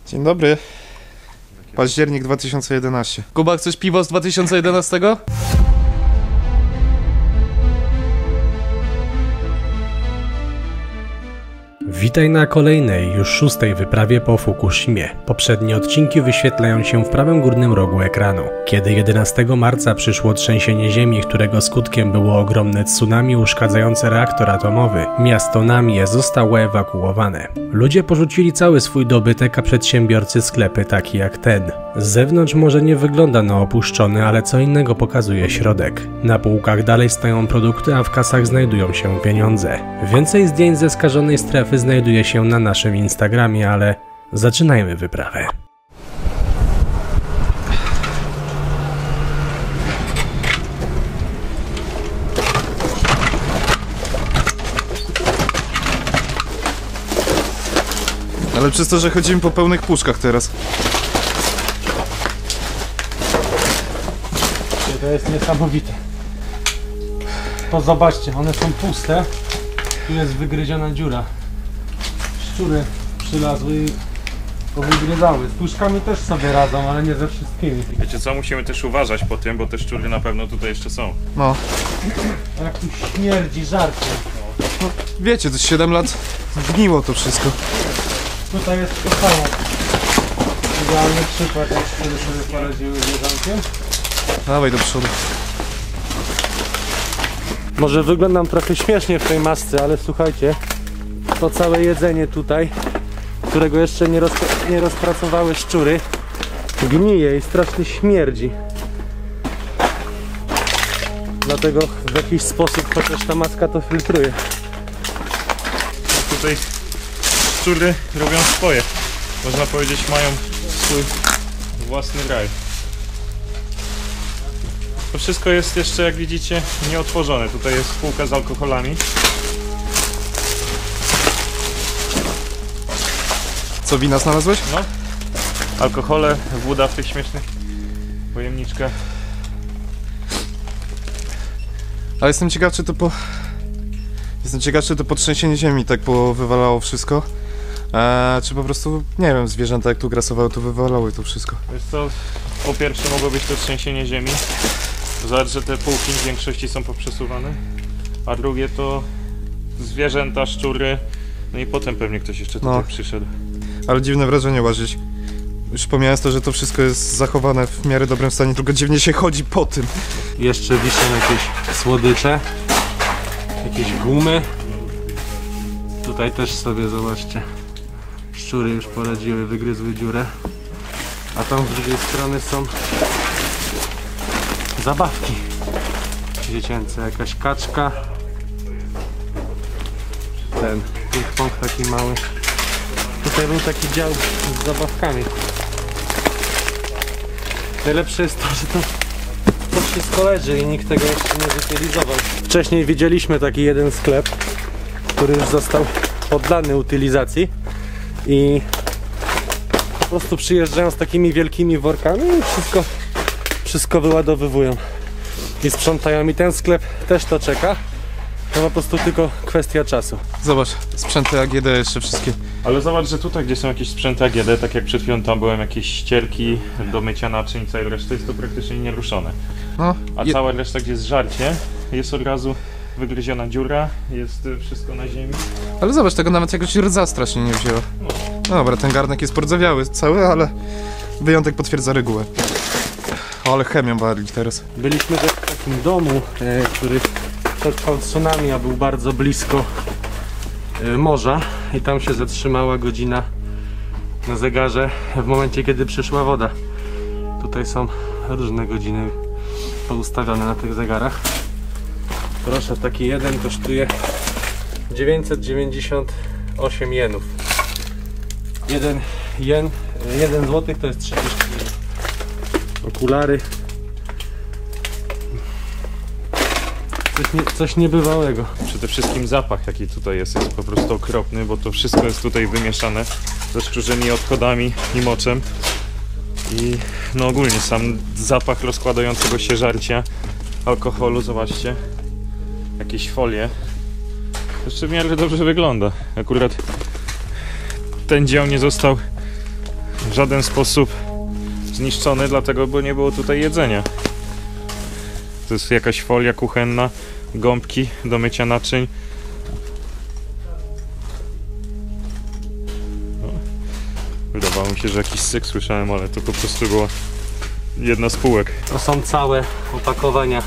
Dzień dobry. Październik 2011. Kuba, chcesz piwo z 2011? Witaj na kolejnej, już 6. wyprawie po Fukushimie. Poprzednie odcinki wyświetlają się w prawym górnym rogu ekranu. Kiedy 11 marca przyszło trzęsienie ziemi, którego skutkiem było ogromne tsunami uszkadzające reaktor atomowy, miasto Namie zostało ewakuowane. Ludzie porzucili cały swój dobytek, a przedsiębiorcy sklepy takie jak ten. Z zewnątrz może nie wygląda na opuszczony, ale co innego pokazuje środek. Na półkach dalej stoją produkty, a w kasach znajdują się pieniądze. Więcej zdjęć ze skażonej strefy znajduje się na naszym Instagramie, ale zaczynajmy wyprawę. Ale przez to, że chodzimy po pełnych puszkach teraz. To jest niesamowite. To zobaczcie, one są puste. Tu jest wygryziona dziura. Szczury przylazły i powygryzały. Z puszkami też sobie radzą, ale nie ze wszystkimi. Wiecie co, musimy też uważać po tym, bo te szczury na pewno tutaj jeszcze są. No. Jak tu śmierdzi żarcie. No wiecie, to 7 lat zgniło to wszystko. Tutaj jest to samo. Idealny przykład, jak szczury sobie poradziły z jedzonkiem. Dawaj do przodu. Może wyglądam trochę śmiesznie w tej masce, ale słuchajcie, to całe jedzenie tutaj, którego jeszcze nie rozpracowały szczury, gnije i strasznie śmierdzi. Dlatego w jakiś sposób chociaż ta maska to filtruje. Tutaj szczury robią swoje. Można powiedzieć, mają swój własny raj. To wszystko jest jeszcze, jak widzicie, nieotworzone. Tutaj jest półka z alkoholami. Co, wina znalazłeś? No. Alkohole, woda w tych śmiesznych pojemniczkach. Ale jestem ciekaw, czy to po... trzęsienie ziemi tak powywalało wszystko. Czy po prostu, nie wiem, zwierzęta jak tu grasowały, to wywalały to wszystko. Wiesz co, po pierwsze mogło być to trzęsienie ziemi. Zobacz, że te półki w większości są poprzesuwane. A drugie to zwierzęta, szczury. No i potem pewnie ktoś jeszcze tutaj przyszedł. Ale dziwne wrażenie łazić. Już pomijając to, że to wszystko jest zachowane w miarę dobrym stanie, tylko dziwnie się chodzi po tym. Jeszcze wiszą jakieś słodycze, jakieś gumy. Tutaj też sobie zobaczcie, szczury już poradziły, wygryzły dziurę. A tam z drugiej strony są zabawki dziecięce, jakaś kaczka. Ten ping-pong taki mały. Tutaj był taki dział z zabawkami. Najlepsze jest to, że to wszystko leży i nikt tego jeszcze nie zutylizował. Wcześniej widzieliśmy taki jeden sklep, który już został poddany utylizacji i po prostu przyjeżdżają z takimi wielkimi workami i wszystko wyładowywują i sprzątają, i ten sklep też to czeka. To po prostu tylko kwestia czasu. Zobacz, sprzęty AGD jeszcze wszystkie. Ale zobacz, że tutaj, gdzie są jakieś sprzęty AGD, tak jak przed chwilą tam byłem, jakieś ścierki do mycia naczyń, całej reszty jest to praktycznie nieruszone. No, a cała reszta, gdzie jest żarcie, jest od razu wygryziona dziura, jest wszystko na ziemi. Ale zobacz, tego nawet jakoś rdza strasznie nie wzięła. No dobra, ten garnek jest pordzawiały cały, ale wyjątek potwierdza regułę. O, ale chemią walili teraz. Byliśmy w takim domu, który przetrwał tsunami, a był bardzo blisko morza i tam się zatrzymała godzina na zegarze w momencie, kiedy przyszła woda. Tutaj są różne godziny poustawione na tych zegarach. Proszę, taki jeden kosztuje 998 jenów. 1 złotych to jest 30 jenów. Okulary. Coś niebywałego. Przede wszystkim zapach, jaki tutaj jest po prostu okropny, bo to wszystko jest tutaj wymieszane ze szczurzymi odchodami i moczem. I no ogólnie sam zapach rozkładającego się żarcia, alkoholu, zobaczcie. Jakieś folie. Jeszcze w miarę dobrze wygląda. Akurat ten dział nie został w żaden sposób zniszczony, dlatego, bo nie było tutaj jedzenia. To jest jakaś folia kuchenna, gąbki do mycia naczyń. Wydawało mi się, że jakiś syk słyszałem, ale to po prostu była jedna z półek. To są całe opakowania.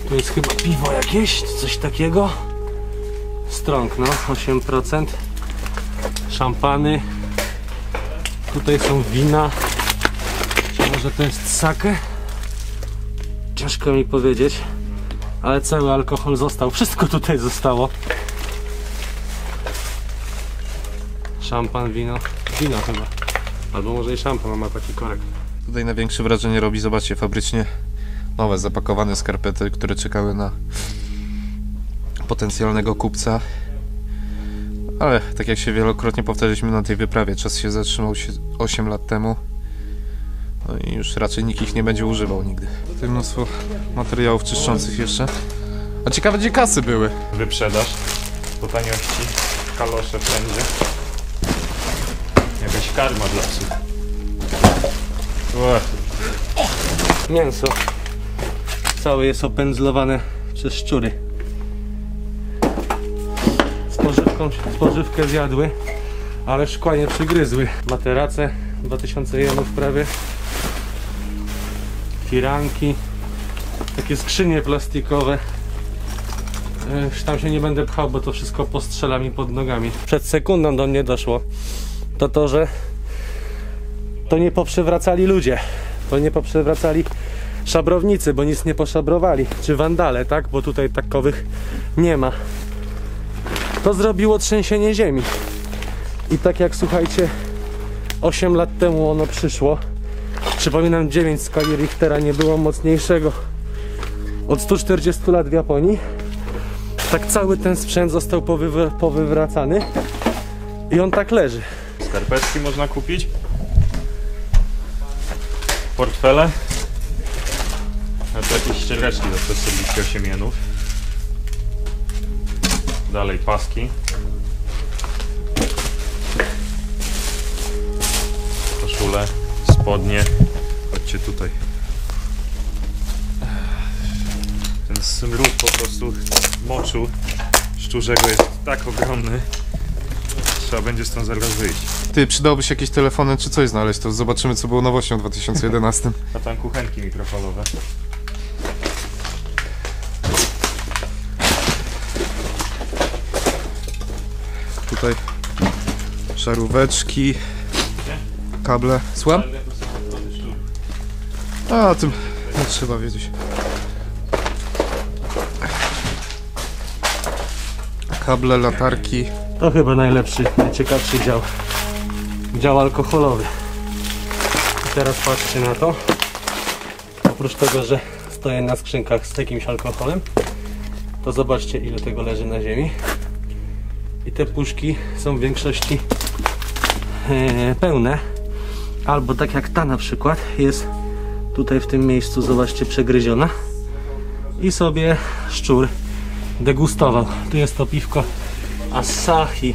Tu jest chyba piwo jakieś, czy coś takiego. Strong, no, 8%. Szampany. Tutaj są wina. Czy może to jest sake? Ciężko mi powiedzieć. Ale cały alkohol został. Wszystko tutaj zostało. Szampan, wino. Wino chyba. Albo może i szampan, ma taki korek. Tutaj największe wrażenie robi, zobaczcie, fabrycznie nowe, zapakowane skarpety, które czekały na potencjalnego kupca. Ale tak jak się wielokrotnie powtarzaliśmy na tej wyprawie, czas się zatrzymał 8 lat temu. No i już raczej nikt ich nie będzie używał nigdy. Tutaj mnóstwo materiałów czyszczących jeszcze. A ciekawe, gdzie kasy były. Wyprzedaż po taniości, kalosze wszędzie. Jakaś karma dla psów. Mięso. Całe jest opędzlowane przez szczury. Spożywkę zjadły, ale szkła nie przygryzły. Materace 2000 jenów prawie. Firanki. Takie skrzynie plastikowe. Już tam się nie będę pchał, bo to wszystko postrzela mi pod nogami. Przed sekundą do mnie doszło to, że to nie poprzewracali ludzie. To nie poprzewracali szabrownicy, bo nic nie poszabrowali. Czy wandale, tak? Bo tutaj takowych nie ma. To zrobiło trzęsienie ziemi. I tak jak, słuchajcie, 8 lat temu ono przyszło. Przypominam, 9 w skali Richtera nie było mocniejszego od 140 lat w Japonii. Tak cały ten sprzęt został powywracany i on tak leży. Skarpetki można kupić. Portfele. A to jakieś ściereczki za 148 jenów. Dalej paski. Koszule, spodnie. Chodźcie tutaj. Ten smród po prostu moczu szczurzego jest tak ogromny. Trzeba będzie stąd zaraz wyjść. Ty, przydałoby się jakieś telefony czy coś znaleźć, to zobaczymy, co było nowością w 2011. A tam kuchenki mikrofalowe. Tutaj szaróweczki, kable. Słucham? A, o tym nie trzeba wiedzieć. Kable, latarki. To chyba najlepszy, najciekawszy dział. Dział alkoholowy. I teraz patrzcie na to. Oprócz tego, że stoję na skrzynkach z jakimś alkoholem, to zobaczcie, ile tego leży na ziemi. I te puszki są w większości pełne. Albo tak jak ta na przykład jest tutaj w tym miejscu, zobaczcie, przegryziona. I sobie szczur degustował. Tu jest to piwko Asahi,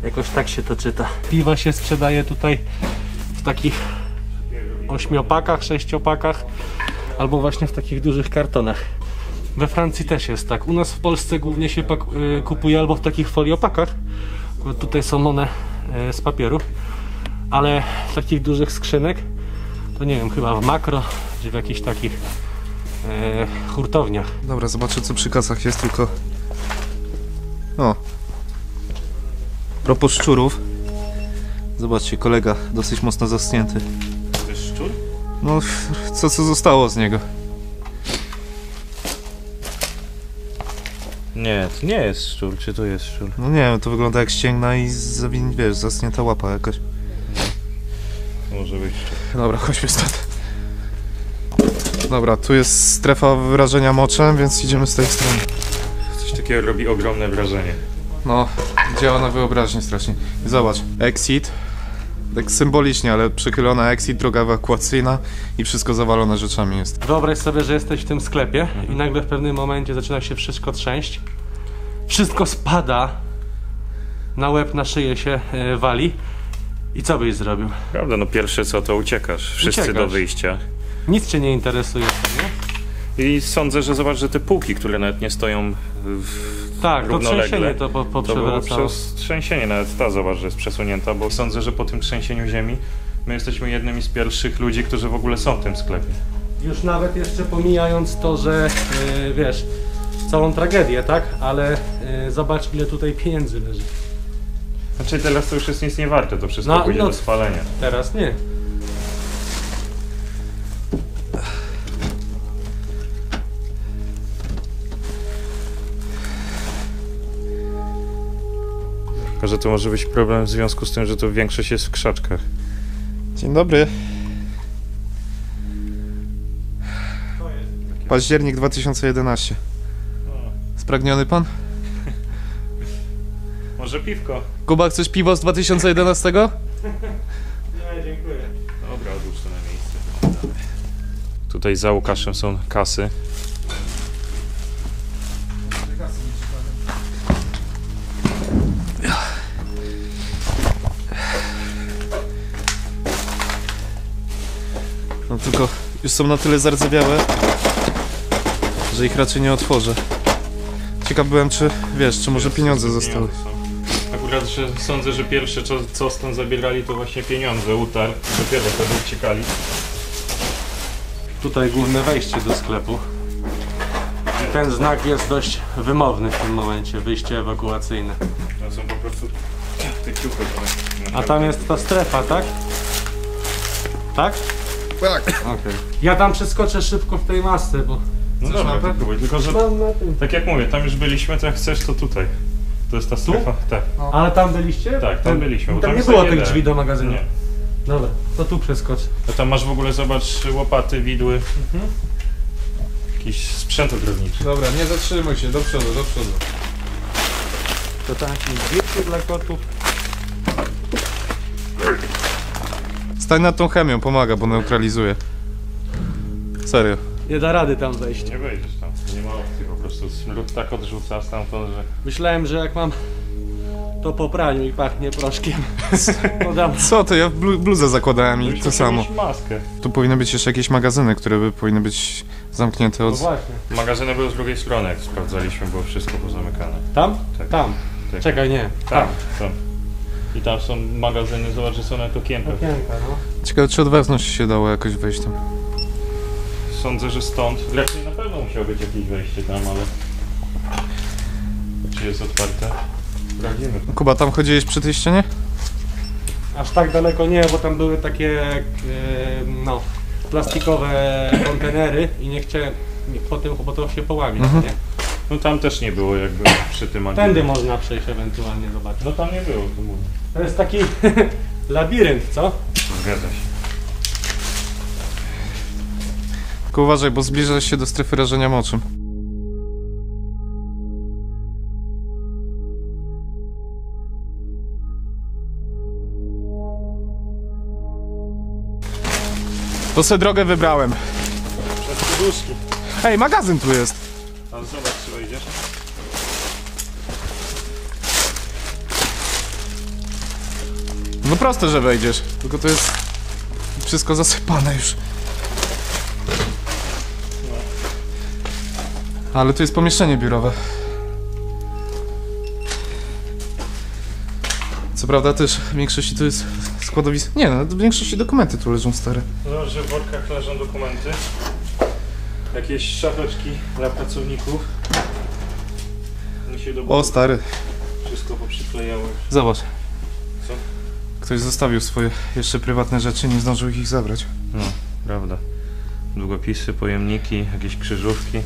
jakoś tak się to czyta. Piwa się sprzedaje tutaj w takich 8-pakach, 6-pakach, albo właśnie w takich dużych kartonach. We Francji też jest tak. U nas w Polsce głównie się kupuje albo w takich foliopakach, bo tutaj są one z papieru, ale w takich dużych skrzynek to nie wiem, chyba w Makro, czy w jakichś takich hurtowniach. Dobra, zobaczę, co przy kasach jest, tylko... O! Propos szczurów. Zobaczcie, kolega dosyć mocno zasnięty. To jest szczur? No, co zostało z niego? Nie, to nie jest szczur. Czy to jest szczur? No nie wiem, to wygląda jak ścięgna i wiesz, zasnięta łapa jakaś. Może być szczur. Dobra, chodźmy stąd. Dobra, tu jest strefa wrażenia moczem, więc idziemy z tej strony. Coś takiego robi ogromne wrażenie. No, działa na wyobraźnię strasznie. I zobacz, exit. Tak symbolicznie, ale przychylona exit, droga ewakuacyjna i wszystko zawalone rzeczami jest. Wyobraź sobie, że jesteś w tym sklepie i nagle w pewnym momencie zaczyna się wszystko trzęść. Wszystko spada. Na łeb, na szyję się wali. I co byś zrobił? Prawda, no pierwsze co to uciekasz. Wszyscy Uciekasz. do wyjścia. Nic cię nie interesuje, nie? I sądzę, że zobacz, że te półki, które nawet nie stoją Tak, to równolegle, trzęsienie to to było poprzewracało. przez trzęsienie, nawet ta zobacz, że jest przesunięta, bo sądzę, że po tym trzęsieniu ziemi my jesteśmy jednymi z pierwszych ludzi, którzy w ogóle są w tym sklepie. Już nawet jeszcze pomijając to, że wiesz, całą tragedię, tak? Ale zobacz, ile tutaj pieniędzy leży. Znaczy teraz to już jest nic nie warte, to wszystko No, pójdzie no. do spalenia. Teraz nie. Tylko, że to może być problem w związku z tym, że to większość jest w krzaczkach. Dzień dobry. Październik 2011. Spragniony pan? Może piwko? Kuba, chcesz piwo z 2011? Nie, dziękuję. Dobra, odłóż to na miejsce. Tutaj za Łukaszem są kasy. No tylko już są na tyle zardzewiałe, że ich raczej nie otworzę. Ciekaw byłem, czy wiesz, czy może pieniądze zostały. Akurat, że sądzę, że pierwsze co stąd zabierali to właśnie pieniądze, utarg. Dopiero wtedy uciekali. Tutaj główne wejście do sklepu. I ten znak jest dość wymowny w tym momencie, wyjście ewakuacyjne. To są po prostu te ciuchy. A tam jest ta strefa, tak? Tak? Tak. Okej. Ja tam przeskoczę szybko w tej masce, bo... No Chcesz dobra, mapę? to próbuj. Tylko, że Mam na tym. tak jak mówię, tam już byliśmy, to jak chcesz, to tutaj. To jest ta strefa? Tak. Ale tam byliście? Tak, tam byliśmy, bo Tam tam nie jest było takie tych jeden. drzwi do magazynu. Nie. Dobra, to tu przeskocz. A tam masz w ogóle, zobacz, łopaty, widły. Jakiś sprzęt ogrodniczy. Dobra, nie zatrzymuj się, do przodu, do przodu. To tam jakieś zbiórki dla kotów. Stań nad tą chemią, pomaga, bo neutralizuje. Serio. Nie da rady tam wejść. Nie wejdziesz tam, nie ma opcji, po prostu smród tak odrzuca stamtąd, że... Myślałem, że jak mam to po praniu i pachnie proszkiem, to dam. Co to? Ja bluzę zakładałem i Już to musisz samo. mieć maskę. Tu powinny być jeszcze jakieś magazyny, które by powinny być zamknięte No od... właśnie. Magazyny były z drugiej strony, jak sprawdzaliśmy, było wszystko pozamykane. Tam? Tak. Tam. Tak. Czekaj, nie. Tam. I tam są magazyny, zobacz, że są na okienkach. Okienka, no. Ciekawe, czy od wewnątrz się dało jakoś wejść tam. Sądzę, że stąd. Raczej na pewno musiało być jakieś wejście tam, ale... Czy jest otwarte? Sprawdzimy. Kuba, tam chodziłeś przy tej ścianie? Aż tak daleko nie, bo tam były takie no, plastikowe kontenery i nie chciałem po tym, bo to się połamie. Nie? No tam też nie było jakby przy tym Tędy można przejść ewentualnie, zobaczyć. No tam nie było, to mówię. To jest taki labirynt, co? Zgadza się. Tylko uważaj, bo zbliżasz się do strefy rażenia moczem. To se drogę wybrałem. Przez poduszki. Ej, magazyn tu jest. Ale zobacz, czy wejdziesz. No proste, że wejdziesz. Tylko to jest wszystko zasypane już. Ale tu jest pomieszczenie biurowe. Co prawda też w większości to jest składowisko. Nie no, w większości dokumenty tu leżą stare. Zobacz, że w workach leżą dokumenty. Jakieś szafeczki dla pracowników. Oni się do O, stary. wszystko poprzyklejały. Zobacz. Co? Ktoś zostawił swoje jeszcze prywatne rzeczy, nie zdążył ich zabrać. No, prawda. Długopisy, pojemniki, jakieś krzyżówki.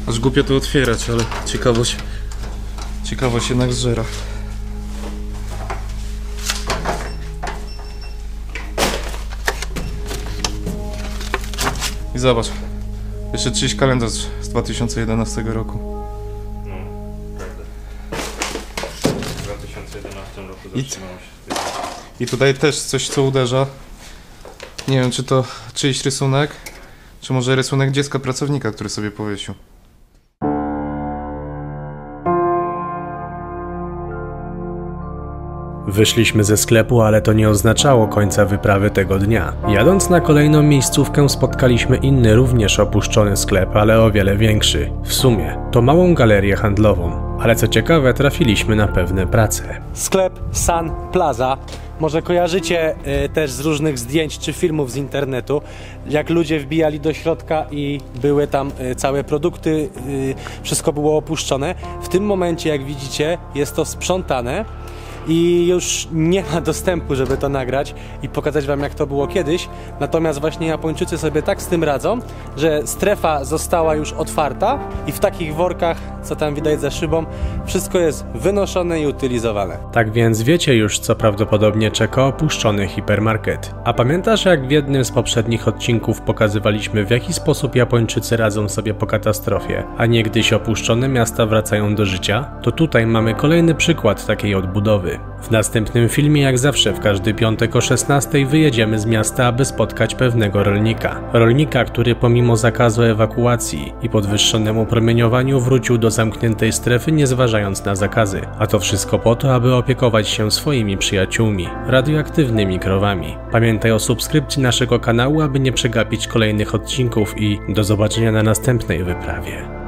Aż głupio to otwierać, ale ciekawość jednak zżera. I zobacz, jeszcze czyjś kalendarz z 2011 roku. No, prawda. W 2011 roku zatrzymało się. I tutaj też coś, co uderza. Nie wiem, czy to czyjś rysunek, czy może rysunek dziecka pracownika, który sobie powiesił. Wyszliśmy ze sklepu, ale to nie oznaczało końca wyprawy tego dnia. Jadąc na kolejną miejscówkę spotkaliśmy inny, również opuszczony sklep, ale o wiele większy. W sumie to małą galerię handlową. Ale co ciekawe, trafiliśmy na pewne prace. Sklep Sun Plaza. Może kojarzycie też z różnych zdjęć czy filmów z internetu, jak ludzie wbijali do środka i były tam całe produkty, wszystko było opuszczone. W tym momencie, jak widzicie, jest to sprzątane i już nie ma dostępu, żeby to nagrać i pokazać wam, jak to było kiedyś. Natomiast właśnie Japończycy sobie tak z tym radzą, że strefa została już otwarta i w takich workach, co tam widać za szybą, wszystko jest wynoszone i utylizowane. Tak więc wiecie już, co prawdopodobnie czeka opuszczony hipermarket. A pamiętasz, jak w jednym z poprzednich odcinków pokazywaliśmy, w jaki sposób Japończycy radzą sobie po katastrofie, a niegdyś opuszczone miasta wracają do życia? To tutaj mamy kolejny przykład takiej odbudowy. W następnym filmie, jak zawsze, w każdy piątek o 16:00 wyjedziemy z miasta, aby spotkać pewnego rolnika. Rolnika, który pomimo zakazu ewakuacji i podwyższonemu promieniowaniu wrócił do zamkniętej strefy, nie zważając na zakazy. A to wszystko po to, aby opiekować się swoimi przyjaciółmi, radioaktywnymi krowami. Pamiętaj o subskrypcji naszego kanału, aby nie przegapić kolejnych odcinków i do zobaczenia na następnej wyprawie.